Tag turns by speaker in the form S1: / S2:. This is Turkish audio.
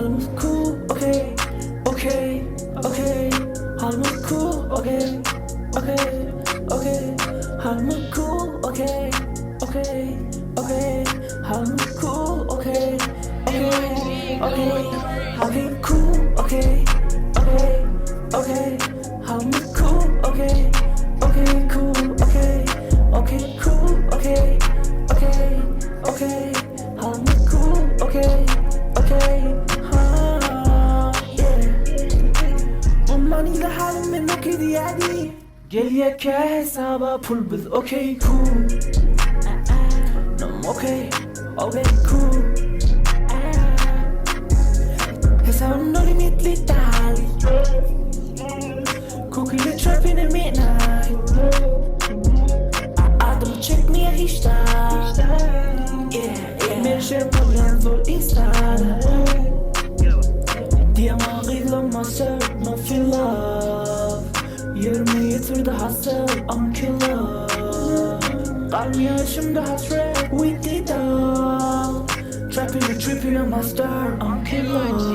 S1: halımız cool, okay, okay, okay. Halımız cool, okay, okay, okay. Halımız cool, okay, okay, okay. Halımız cool, okay, okay, okay. Okay, cool, okay, okay, okay. Halımız cool, okay, okay, cool, okay, okay, cool, okay, okay, okay. Halımız cool, okay, okay. Ha, yeah. Bundan da halimin okey diyadi. Geliyor ki hesaba pul biz okay, cool. I'm okay, okay, cool. Hesabım no limitli dali. Cookie the trap in the midnight. Adımı çekmeye hiç da. Yeah, meşer problem zor ister. Diyama master, no feel love. Yerime yitirdi hasıl, I'm killer. Kalmıyor şimdi hasret, with the dog. Trapping the tripping, I'm master, I'm killer.